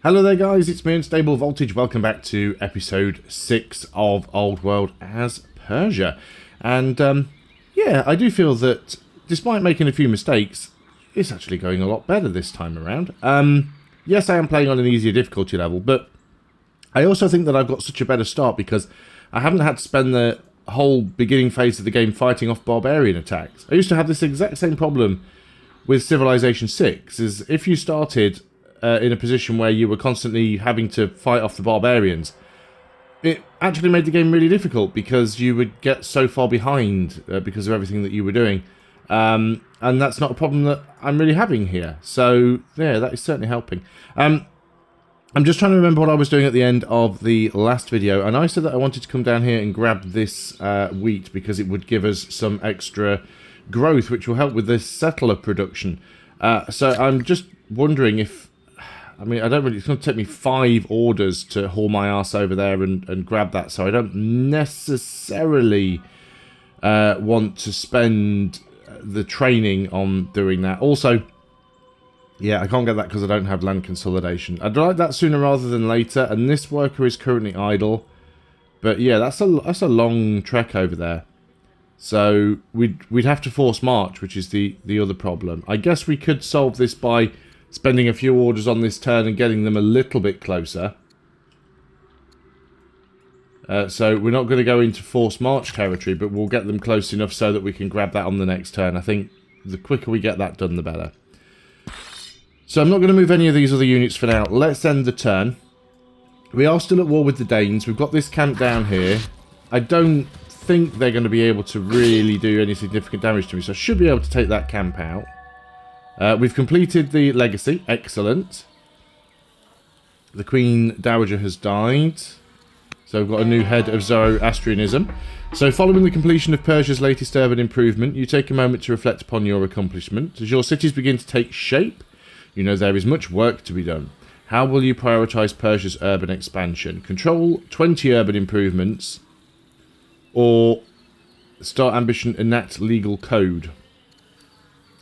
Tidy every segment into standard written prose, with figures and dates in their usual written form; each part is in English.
Hello there guys, it's me, Unstable Voltage. Welcome back to episode 6 of Old World as Persia. And yeah, I do feel that despite making a few mistakes, it's actually going a lot better this time around. Yes, I am playing on an easier difficulty level, but I also think that I've got such a better start because I haven't had to spend the whole beginning phase of the game fighting off barbarian attacks. I used to have this exact same problem with Civilization 6, is if you started in a position where you were constantly having to fight off the barbarians, it actually made the game really difficult because you would get so far behind because of everything that you were doing. And that's not a problem that I'm really having here. So, yeah, that is certainly helping. I'm just trying to remember what I was doing at the end of the last video. And I said that I wanted to come down here and grab this wheat because it would give us some extra growth, which will help with this settler production. So I'm just wondering if... I mean, I don't really... It's going to take me 5 orders to haul my ass over there and grab that. So I don't necessarily want to spend the training on doing that. Also, yeah, I can't get that because I don't have land consolidation. I'd like that sooner rather than later. And this worker is currently idle. But yeah, that's a long trek over there. So we'd have to force march, which is the other problem. I guess we could solve this by spending a few orders on this turn and getting them a little bit closer. So we're not going to go into forced march territory, but we'll get them close enough so that we can grab that on the next turn. I think the quicker we get that done, the better. So I'm not going to move any of these other units for now. Let's end the turn. We are still at war with the Danes. We've got this camp down here. I don't think they're going to be able to really do any significant damage to me, so I should be able to take that camp out. We've completed the legacy. Excellent. The Queen Dowager has died. So we've got a new head of Zoroastrianism. So following the completion of Persia's latest urban improvement, you take a moment to reflect upon your accomplishment. As your cities begin to take shape, you know there is much work to be done. How will you prioritise Persia's urban expansion? Control 20 urban improvements, or start ambition, enact legal code.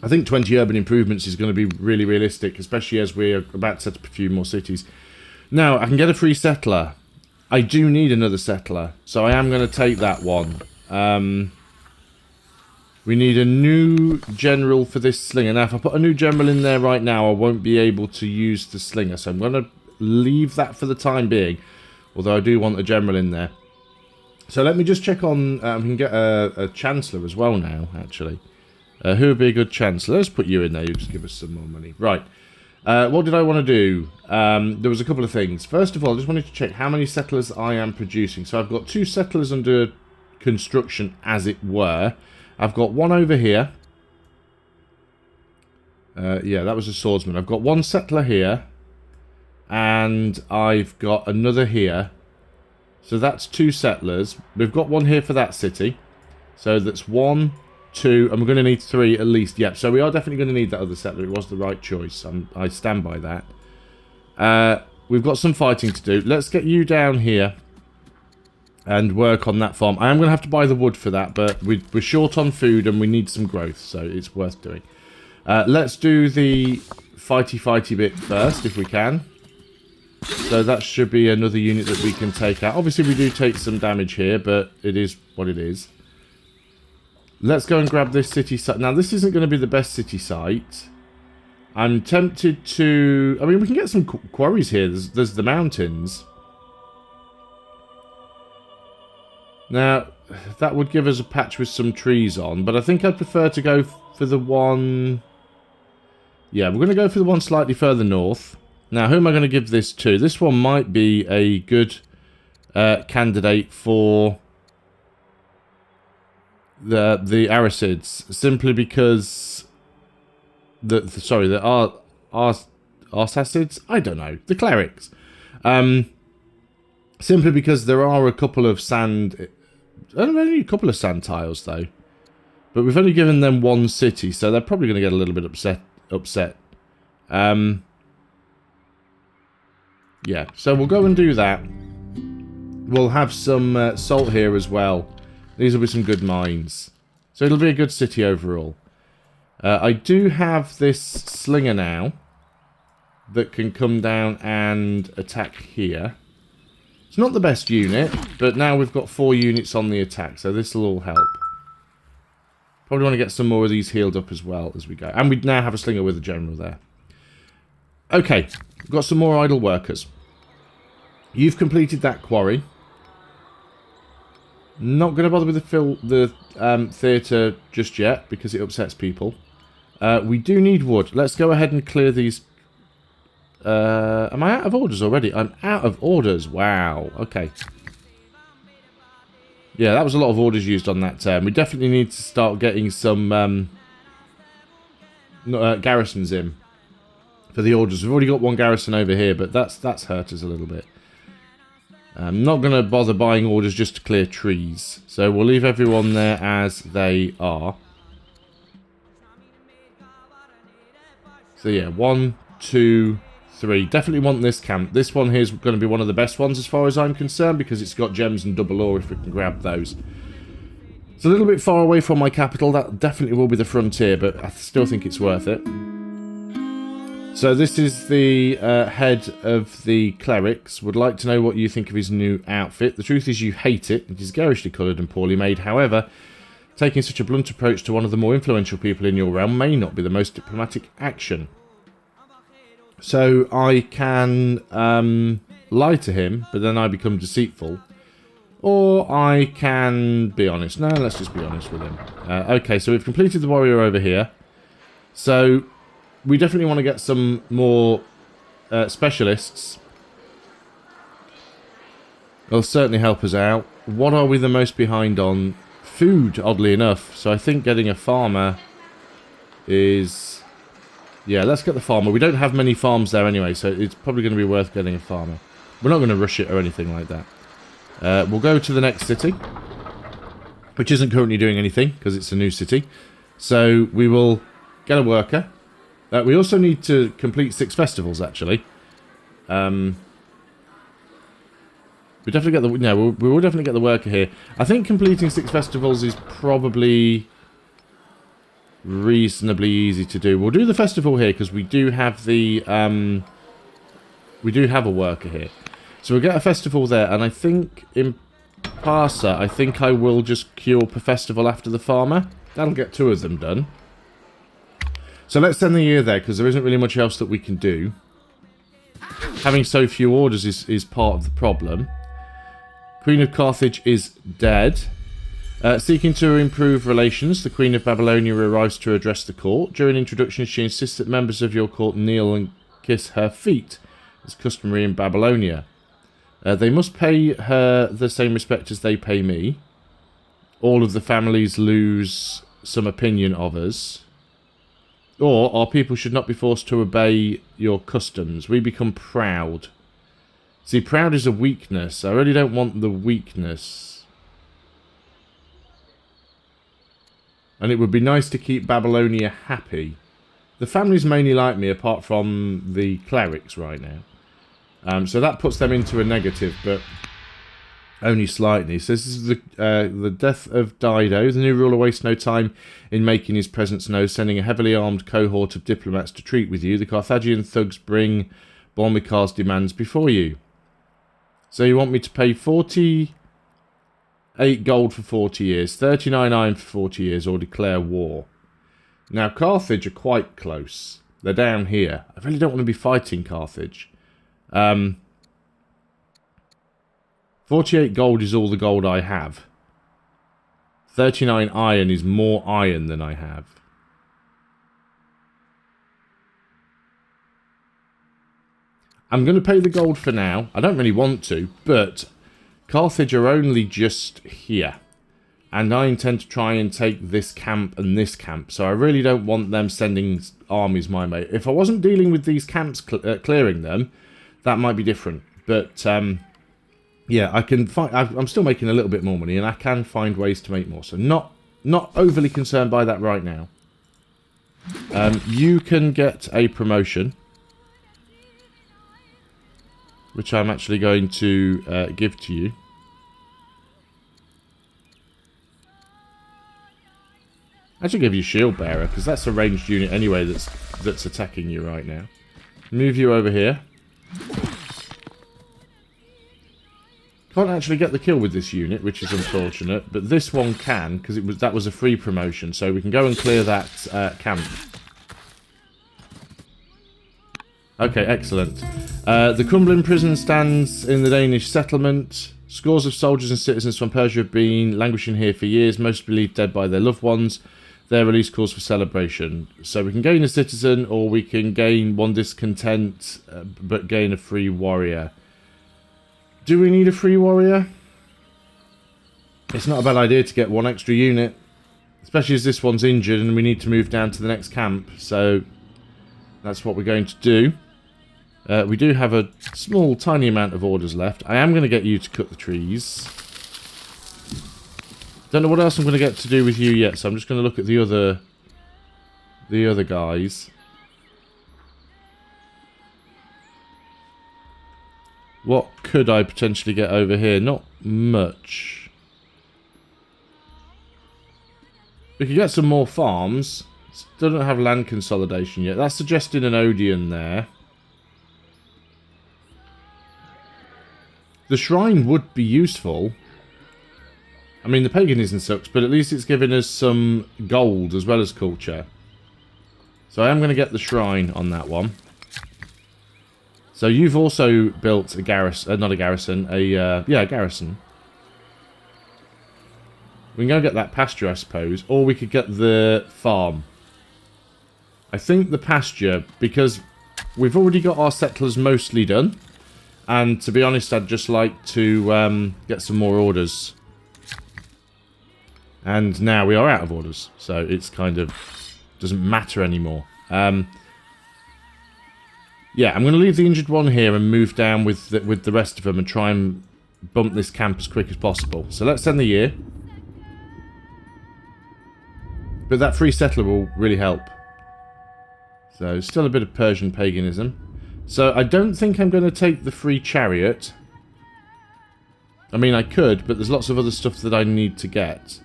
I think 20 urban improvements is going to be really realistic, especially as we're about to set up a few more cities. Now, I can get a free settler. I do need another settler, so I am going to take that one. We need a new general for this slinger. Now, if I put a new general in there right now, I won't be able to use the slinger, so I'm going to leave that for the time being, although I do want a general in there. So let me just check on... we can get a chancellor as well now, actually. Who would be a good chancellor? Let's put you in there. You just give us some more money. Right. What did I want to do? There was a couple of things. First of all, I just wanted to check how many settlers I am producing. So I've got 2 settlers under construction, as it were. I've got one over here. Yeah, that was a swordsman. I've got 1 settler here. And I've got another here. So that's 2 settlers. We've got 1 here for that city. So that's 1... 2, and we're going to need 3 at least. Yep, so we are definitely going to need that other settler. It was the right choice. I stand by that. We've got some fighting to do. Let's get you down here and work on that farm. I am going to have to buy the wood for that, but we're short on food and we need some growth, so it's worth doing. Let's do the fighty bit first, if we can. So that should be another unit that we can take out. Obviously, we do take some damage here, but it is what it is. Let's go and grab this city site. Now, this isn't going to be the best city site. I'm tempted to... I mean, we can get some quarries here. There's the mountains. Now, that would give us a patch with some trees on. But I think I'd prefer to go for the one... Yeah, we're going to go for the one slightly further north. Now, who am I going to give this to? This one might be a good candidate for... the Arsacids, simply because the Arsacids? I don't know. The clerics. Simply because there are a couple of sand... only a couple of sand tiles, though. But we've only given them 1 city, so they're probably going to get a little bit upset. Yeah, so we'll go and do that. We'll have some salt here as well. These will be some good mines. So it'll be a good city overall. I do have this slinger now. that can come down and attack here. It's not the best unit, but now we've got 4 units on the attack, so this will all help. Probably want to get some more of these healed up as well as we go. And we now have a slinger with a general there. Okay, we've got some more idle workers. You've completed that quarry. Not going to bother with the theatre just yet, because it upsets people. We do need wood. Let's go ahead and clear these. Am I out of orders already? I'm out of orders. Wow. Okay. Yeah, that was a lot of orders used on that turn. We definitely need to start getting some garrisons in for the orders. We've already got 1 garrison over here, but that's hurt us a little bit. I'm not going to bother buying orders just to clear trees. So we'll leave everyone there as they are. So yeah, 1, 2, 3. Definitely want this camp. This one here is going to be one of the best ones as far as I'm concerned, because it's got gems and double ore if we can grab those. It's a little bit far away from my capital. That definitely will be the frontier, but I still think it's worth it. So this is the head of the clerics. Would like to know what you think of his new outfit. The truth is you hate it. It is garishly coloured and poorly made. However, taking such a blunt approach to one of the more influential people in your realm may not be the most diplomatic action. So I can lie to him, but then I become deceitful. Or I can be honest. No, let's just be honest with him. Okay, so we've completed the warrior over here. So we definitely want to get some more specialists. They'll certainly help us out. What are we the most behind on? Food, oddly enough. So I think getting a farmer is... Yeah, let's get the farmer. We don't have many farms there anyway, so it's probably going to be worth getting a farmer. We're not going to rush it or anything like that. We'll go to the next city, which isn't currently doing anything because it's a new city. So we will get a worker. We also need to complete 6 festivals, actually. We definitely get the... No, we will definitely get the worker here. I think completing 6 festivals is probably reasonably easy to do. We'll do the festival here because we do have the... we do have a worker here. So we'll get a festival there, and I think in Persia, I think I will just queue up a festival after the farmer. That'll get 2 of them done. So let's send the year there, because there isn't really much else that we can do. Having so few orders is part of the problem. Queen of Carthage is dead. Seeking to improve relations, the Queen of Babylonia arrives to address the court. During introduction, she insists that members of your court kneel and kiss her feet, as customary in Babylonia. They must pay her the same respect as they pay me. All of the families lose some opinion of us. Or our people should not be forced to obey your customs. We become proud. See, proud is a weakness. I really don't want the weakness. And it would be nice to keep Babylonia happy. The families mainly like me, apart from the clerics right now. So that puts them into a negative, but only slightly. So this is the death of Dido. The new ruler wastes no time in making his presence known, sending a heavily armed cohort of diplomats to treat with you. The Carthaginian thugs bring Balmikar's demands before you. So you want me to pay 48 gold for 40 years, 39 iron for 40 years, or declare war. Now, Carthage are quite close. They're down here. I really don't want to be fighting Carthage. 48 gold is all the gold I have. 39 iron is more iron than I have. I'm going to pay the gold for now. I don't really want to, but Carthage are only just here. And I intend to try and take this camp and this camp. So I really don't want them sending armies my way. If I wasn't dealing with these camps, clearing them, that might be different. But, yeah, I can find... I'm still making a little bit more money, and I can find ways to make more. So not overly concerned by that right now. You can get a promotion, which I'm actually going to give to you. I should give you Shield Bearer, because that's a ranged unit anyway that's attacking you right now. Move you over here. Can't actually get the kill with this unit, which is unfortunate. But this one can, because that was a free promotion. So we can go and clear that camp. Okay, excellent. The crumbling prison stands in the Danish settlement. Scores of soldiers and citizens from Persia have been languishing here for years, most believed dead by their loved ones. Their release calls for celebration. So we can gain a citizen, or we can gain one discontent, but gain a free warrior. Do we need a free warrior? It's not a bad idea to get one extra unit, especially as this one's injured and we need to move down to the next camp. So that's what we're going to do. We do have a small, tiny amount of orders left. I am going to get you to cut the trees. Don't know what else I'm going to get to do with you yet, so I'm just going to look at the other guys. What could I potentially get over here? Not much. We could get some more farms. Still don't have land consolidation yet. That's suggesting an Odeon there. The shrine would be useful. I mean, the paganism sucks, but at least it's giving us some gold as well as culture. So I am going to get the shrine on that one. So you've also built a garrison, not a garrison, a garrison. We can go get that pasture, I suppose, or we could get the farm. I think the pasture, because we've already got our settlers mostly done. And to be honest, I'd just like to get some more orders. And now we are out of orders, so it's kind of doesn't matter anymore. Yeah, I'm going to leave the injured one here and move down with the rest of them and try and bump this camp as quick as possible. So let's end the year. But that free settler will really help. So still a bit of Persian paganism. So I don't think I'm going to take the free chariot. I mean, I could, but there's lots of other stuff that I need to get.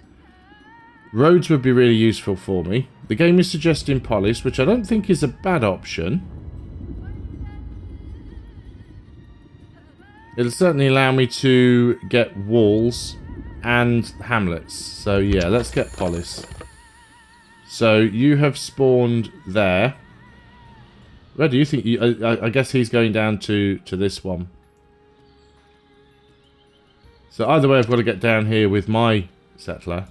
Roads would be really useful for me. The game is suggesting polis, which I don't think is a bad option. It'll certainly allow me to get walls and hamlets. So yeah, let's get polis. So you have spawned there. Where do you think you... I guess he's going down to this one. So either way, I've got to get down here with my settler.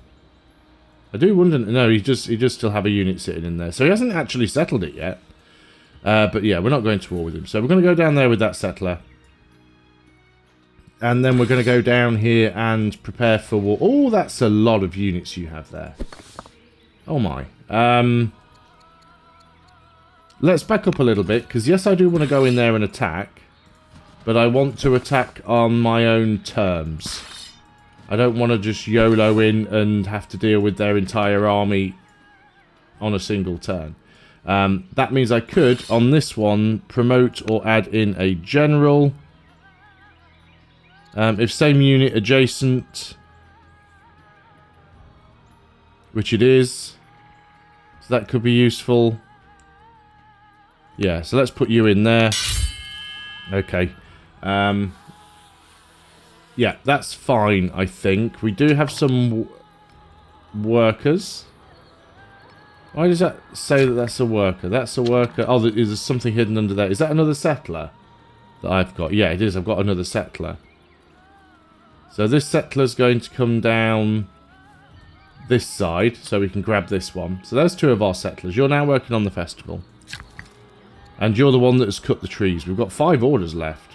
I do wonder... No, he does still have a unit sitting in there. So he hasn't actually settled it yet. But yeah, we're not going to war with him. So we're going to go down there with that settler. And then we're going to go down here and prepare for war. Oh, that's a lot of units you have there. Oh my. Let's back up a little bit, because yes, I do want to go in there and attack. But I want to attack on my own terms. I don't want to just YOLO in and have to deal with their entire army on a single turn. That means I could, on this one, promote or add in a general. If same unit adjacent, which it is, so that could be useful. Yeah, so let's put you in there. Okay. Yeah, that's fine, I think. We do have some workers. Why does that say that that's a worker? That's a worker. Oh, there's something hidden under there. Is that another settler that I've got? Yeah, it is. I've got another settler. So this settler's going to come down this side, so we can grab this one. So there's two of our settlers. You're now working on the festival. And you're the one that has cut the trees. We've got 5 orders left.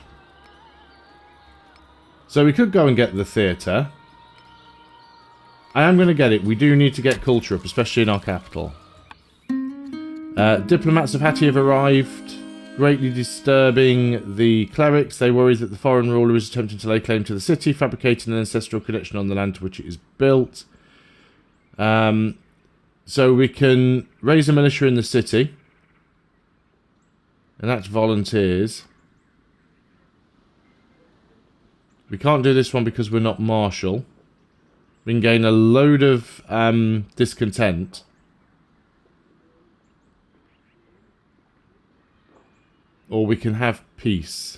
So we could go and get the theatre. I am going to get it. We do need to get culture up, especially in our capital. Diplomats of Hatti have arrived, greatly disturbing the clerics. They worry that the foreign ruler is attempting to lay claim to the city, fabricating an ancestral connection on the land to which it is built. So we can raise a militia in the city. And that's volunteers. We can't do this one because we're not martial. We can gain a load of discontent. or we can have peace.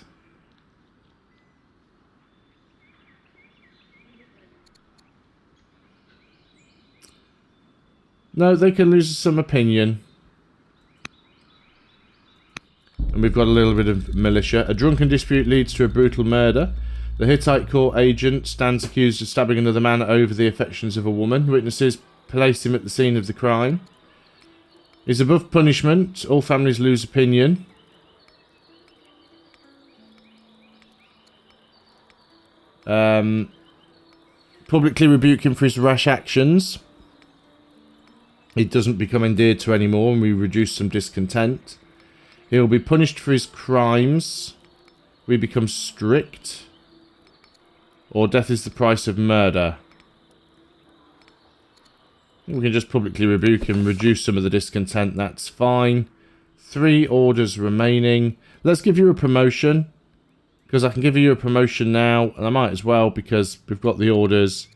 No, they can lose some opinion. And we've got a little bit of militia. A drunken dispute leads to a brutal murder. The Hittite court agent stands accused of stabbing another man over the affections of a woman. Witnesses place him at the scene of the crime. He's above punishment. All families lose opinion. Publicly rebuke him for his rash actions. He doesn't become endeared to anymore, and we reduce some discontent. He'll be punished for his crimes. We become strict. Or death is the price of murder. We can just publicly rebuke him, reduce some of the discontent, that's fine. 3 orders remaining. Let's give you a promotion. Because I can give you a promotion now, and I might as well because we've got the orders.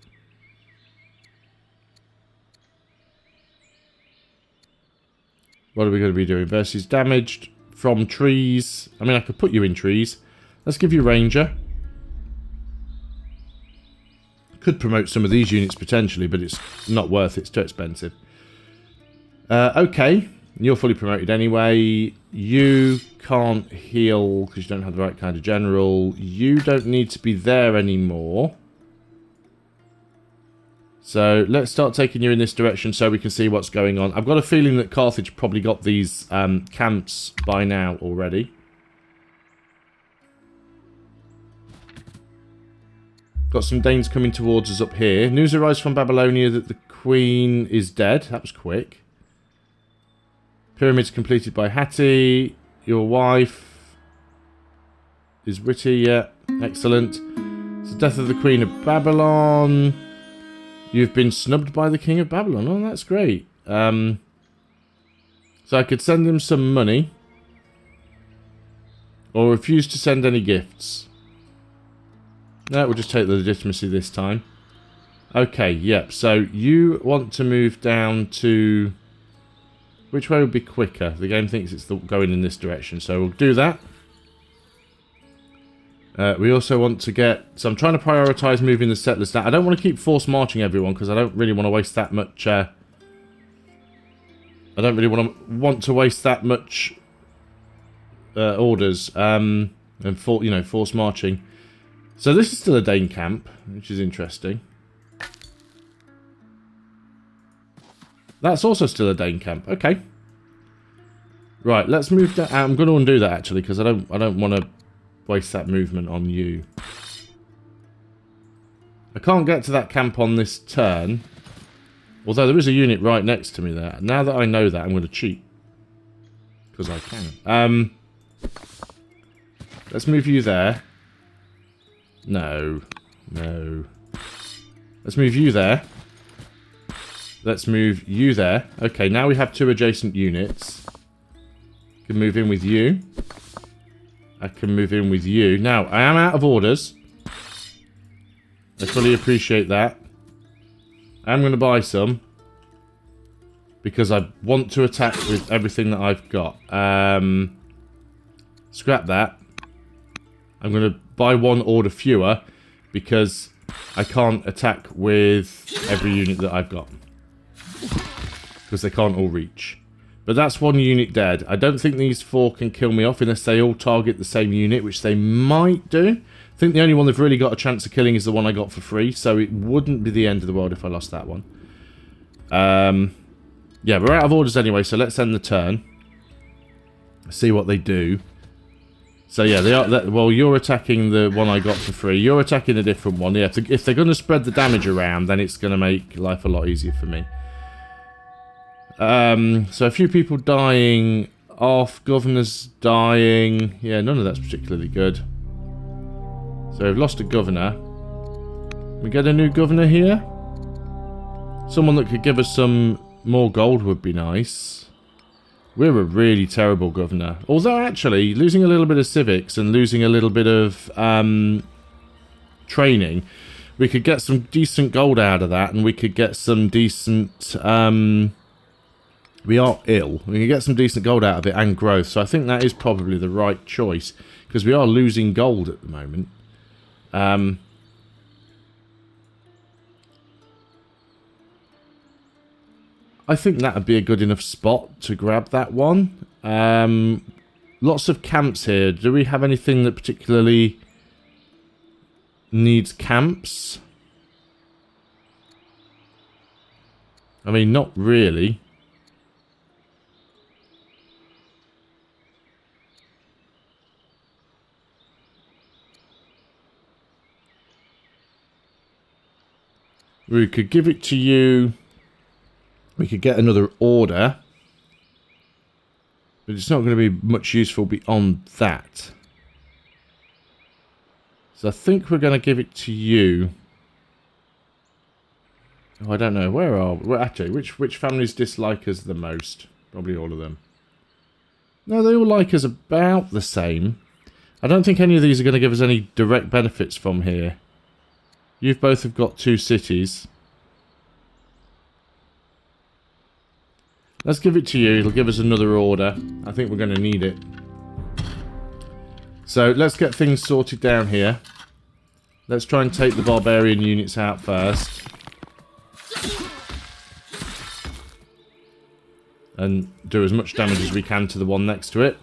What are we going to be doing? Versus damaged from trees. I mean, I could put you in trees. Let's give you ranger. Could promote some of these units potentially, but it's not worth it. It's too expensive. Okay. You're fully promoted anyway. You can't heal because you don't have the right kind of general. You don't need to be there anymore. So let's start taking you in this direction so we can see what's going on. I've got a feeling that Carthage probably got these camps by now already. Got some Danes coming towards us up here. News arrives from Babylonia that the Queen is dead. That was quick. Pyramids completed by Hattie. Your wife is witty, yeah. Excellent. It's the death of the Queen of Babylon. You've been snubbed by the King of Babylon. Oh, that's great. So I could send him some money. Or refuse to send any gifts. No, we'll just take the legitimacy this time. Okay, yep. So you want to move down to... Which way would be quicker? The game thinks it's going in this direction. So we'll do that. We also want to get... So I'm trying to prioritise moving the settlers down. I don't want to keep force marching everyone because I don't really want to waste that much... I don't really want to waste that much orders and force marching. So this is still a Dane camp, which is interesting. That's also still a Dane camp. Okay. Right, let's move down. I'm going to undo that actually because I don't want to waste that movement on you. I can't get to that camp on this turn. Although there is a unit right next to me there. Now that I know that, I'm going to cheat. Because I can. Let's move you there. No. No. Let's move you there. Let's move you there. Okay, now we have 2 adjacent units. Can move in with you. I can move in with you. Now, I am out of orders. I fully appreciate that. I'm going to buy some. Because I want to attack with everything that I've got. Scrap that. I'm going to buy 1 order fewer. Because I can't attack with every unit that I've got. Because they can't all reach. But that's 1 unit dead. I don't think these 4 can kill me off unless they all target the same unit, which they might do. I think the only one they've really got a chance of killing is the one I got for free, so it wouldn't be the end of the world if I lost that one. Yeah, we're out of orders anyway, so let's end the turn. See what they do. So yeah, they are. Well, you're attacking the one I got for free. You're attacking a different one. Yeah, if they're going to spread the damage around, then it's going to make life a lot easier for me. So a few people dying off, governors dying. Yeah, none of that's particularly good. So we've lost a governor. We get a new governor here. Someone that could give us some more gold would be nice. We're a really terrible governor. Although actually, losing a little bit of civics and losing a little bit of training, we could get some decent gold out of that, and we could get some decent We are ill. We can get some decent gold out of it and growth. So I think that is probably the right choice. Because we are losing gold at the moment. I think that would be a good enough spot to grab that one. Lots of camps here. Do we have anything that particularly needs camps? I mean, not really. We could give it to you. We could get another order. But it's not going to be much useful beyond that. So I think we're going to give it to you. Oh, I don't know. Where are we? Well, actually, which families dislike us the most? Probably all of them. No, they all like us about the same. I don't think any of these are going to give us any direct benefits from here. You both have got 2 cities. Let's give it to you. It'll give us another order. I think we're going to need it. So let's get things sorted down here. Let's try and take the barbarian units out first. And do as much damage as we can to the one next to it.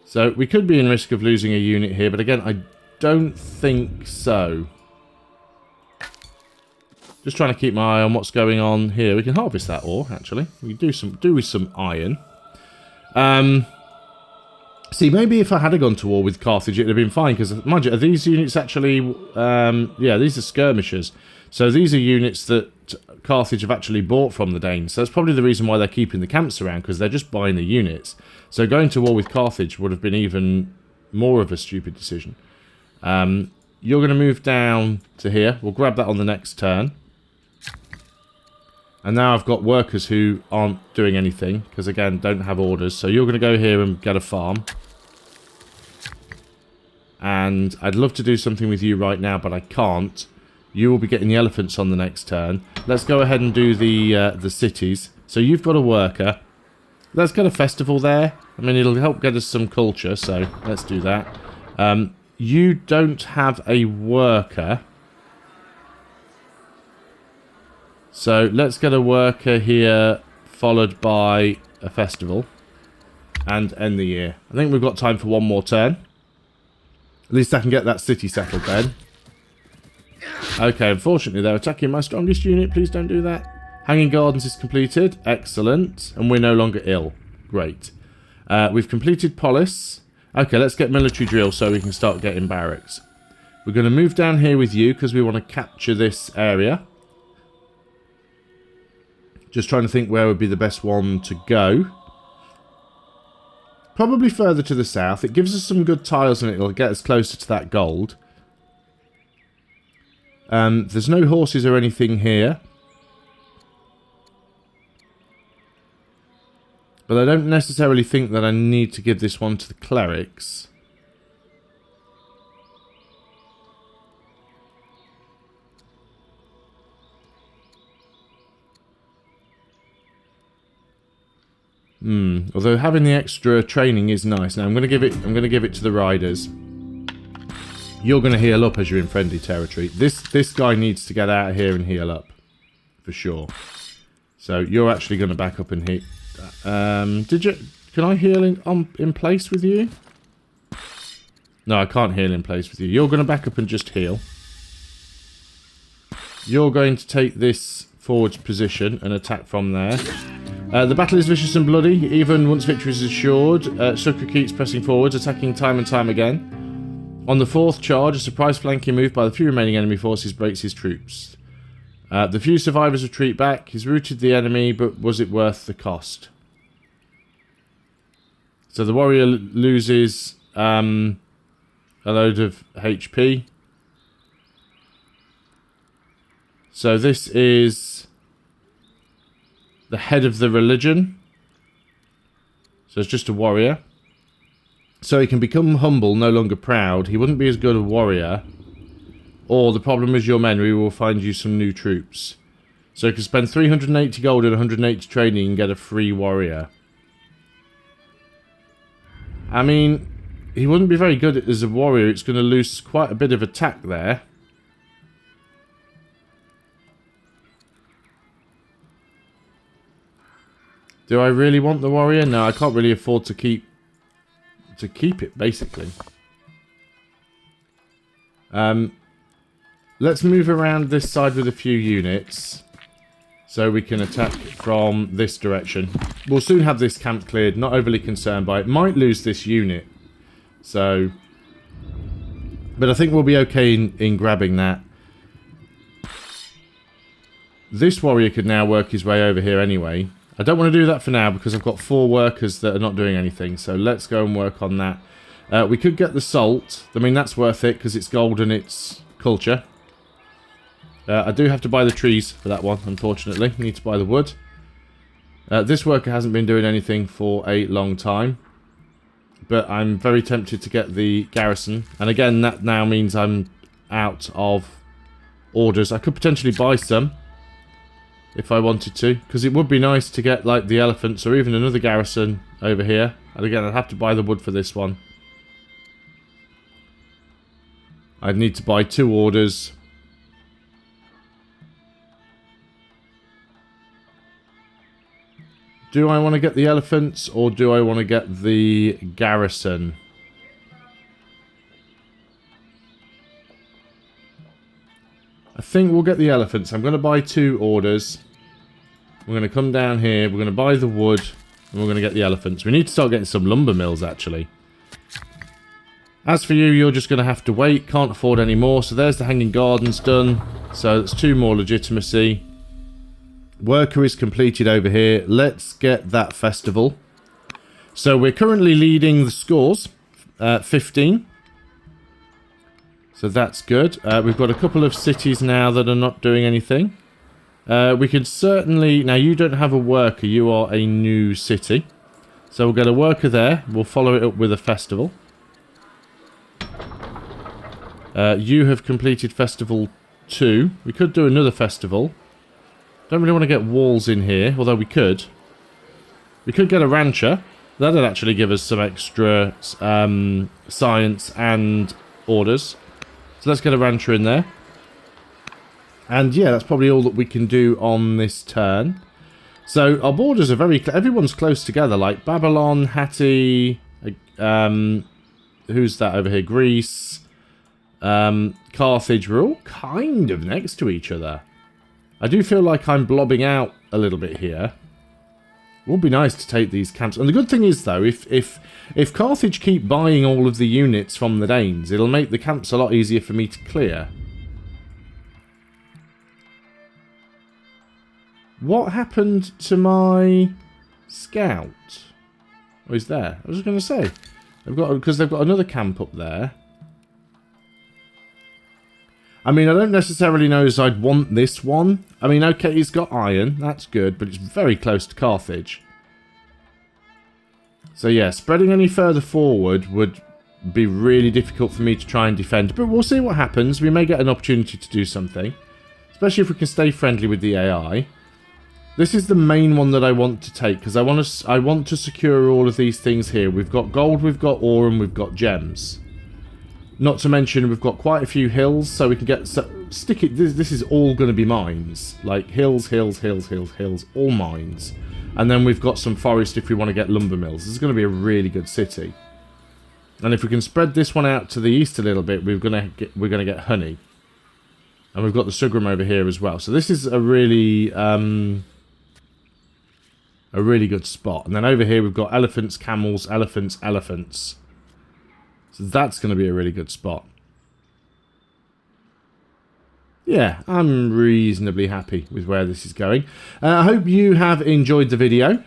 So we could be in risk of losing a unit here, but again, I don't think so. Just trying to keep my eye on what's going on here. We can harvest that ore, actually. We can do with some iron. See, maybe if I had gone to war with Carthage, it would have been fine. Because, mind you, are these units actually... yeah, these are skirmishers. So these are units that Carthage have actually bought from the Danes. So that's probably the reason why they're keeping the camps around. Because they're just buying the units. So going to war with Carthage would have been even more of a stupid decision. You're going to move down to here. We'll grab that on the next turn. And now I've got workers who aren't doing anything, because again, don't have orders. So you're going to go here and get a farm. And I'd love to do something with you right now, but I can't. You will be getting the elephants on the next turn. Let's go ahead and do the cities. So you've got a worker. Let's get a festival there. I mean, it'll help get us some culture, so let's do that. You don't have a worker. So let's get a worker here, followed by a festival, and end the year. I think we've got time for one more turn. At least I can get that city settled then. Okay, unfortunately they're attacking my strongest unit. Please don't do that. Hanging Gardens is completed. Excellent. And we're no longer ill. Great. We've completed Polis. Okay, let's get military drill so we can start getting barracks. We're going to move down here with you because we want to capture this area. Just trying to think where would be the best one to go. Probably further to the south. It gives us some good tiles and it'll get us closer to that gold. There's no horses or anything here. But I don't necessarily think that I need to give this one to the clerics. Although having the extra training is nice. Now I'm going to give it to the riders. You're going to heal up as you're in friendly territory. This guy needs to get out of here and heal up for sure. So you're actually going to back up and heal. Can I heal in place with you? No, I can't heal in place with you. You're going to back up and just heal. You're going to take this forward position and attack from there. The battle is vicious and bloody. Even once victory is assured, Sucre keeps pressing forwards, attacking time and time again. On the fourth charge, a surprise flanking move by the few remaining enemy forces breaks his troops. The few survivors retreat back. He's routed the enemy, but was it worth the cost? So the warrior loses a load of HP. So this is the head of the religion. So it's just a warrior. So he can become humble, no longer proud. He wouldn't be as good a warrior. Or the problem is your men. We will find you some new troops. So you can spend 380 gold and 180 training and get a free warrior. I mean, he wouldn't be very good as a warrior. It's going to lose quite a bit of attack there. Do I really want the warrior? No, I can't really afford to keep it, basically. Let's move around this side with a few units so we can attack from this direction. We'll soon have this camp cleared, not overly concerned by it. Might lose this unit, so... But I think we'll be okay in grabbing that. This warrior could now work his way over here anyway. I don't want to do that for now because I've got 4 workers that are not doing anything, so let's go and work on that. We could get the salt. I mean, that's worth it because it's gold and it's culture. I do have to buy the trees for that one, unfortunately. I need to buy the wood. This worker hasn't been doing anything for a long time. But I'm very tempted to get the garrison. And again, that now means I'm out of orders. I could potentially buy some if I wanted to. Because it would be nice to get like the elephants or even another garrison over here. And again, I'd have to buy the wood for this one. I'd need to buy 2 orders. Do I want to get the elephants or do I want to get the garrison? I think we'll get the elephants. I'm going to buy 2 orders. We're going to come down here. We're going to buy the wood. And we're going to get the elephants. We need to start getting some lumber mills, actually. As for you, you're just going to have to wait. Can't afford any more. So there's the hanging gardens done. So that's 2 more legitimacy. Worker is completed over here. Let's get that festival. So we're currently leading the scores. 15. So that's good. We've got a couple of cities now that are not doing anything. We could certainly... Now, you don't have a worker. You are a new city. So we'll get a worker there. We'll follow it up with a festival. You have completed festival 2. We could do another festival. Don't really want to get walls in here, although we could. We could get a rancher. That'd actually give us some extra science and orders. So let's get a rancher in there. And yeah, that's probably all that we can do on this turn. So our borders are very... Everyone's close together, like Babylon, Hatti... who's that over here? Greece... Carthage. We're all kind of next to each other. I do feel like I'm blobbing out a little bit here. It would be nice to take these camps. And the good thing is, though, if Carthage keep buying all of the units from the Danes, it'll make the camps a lot easier for me to clear. What happened to my scout? Oh, he's there. I was just going to say. Because they've got another camp up there. I mean, I don't necessarily know as I'd want this one. I mean, okay, he's got iron. That's good, but it's very close to Carthage. So, yeah, spreading any further forward would be really difficult for me to try and defend. But we'll see what happens. We may get an opportunity to do something. Especially if we can stay friendly with the AI. This is the main one that I want to take, because I want to secure all of these things here. We've got gold, we've got ore, and we've got gems. Not to mention, we've got quite a few hills, so we can get... stick it. This is all going to be mines. Like, hills, hills, hills, hills, hills. All mines. And then we've got some forest if we want to get lumber mills. This is going to be a really good city. And if we can spread this one out to the east a little bit, we're going to get honey. And we've got the sorghum over here as well. So this is a really good spot. And then over here we've got elephants, camels, elephants, elephants. So that's going to be a really good spot. Yeah, I'm reasonably happy with where this is going. I hope you have enjoyed the video.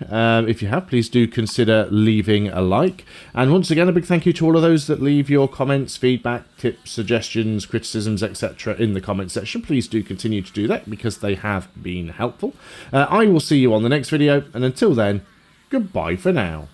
If you have, please do consider leaving a like. And once again, a big thank you to all of those that leave your comments, feedback, tips, suggestions, criticisms, etc. in the comment section. Please do continue to do that because they have been helpful. I will see you on the next video. And until then, goodbye for now.